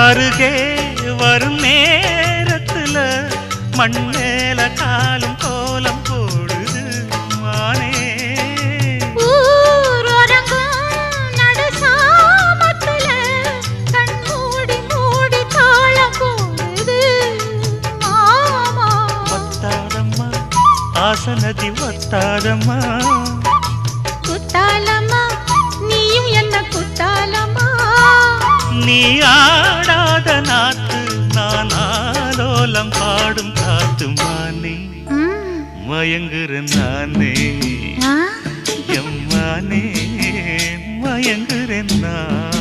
அருகே வரும் நேரத்துல மண்ணேல காலும் கோலம் போடுது மானே. நடு சாமத்துல கண் மூடி மூடி தாளம் போடுது மாமா. வத்தாதம்மா ஆசனதி வத்தாதம்மா, குத்தாலம்மா நீயும் என்ன குத்தாலம்மா. நீ ஆடாத நாத்து நான் ஆலோலம் பாடும் காத்து மானே. மயங்குறேன் நானே எம்மானே, மயங்குறேன் நான்.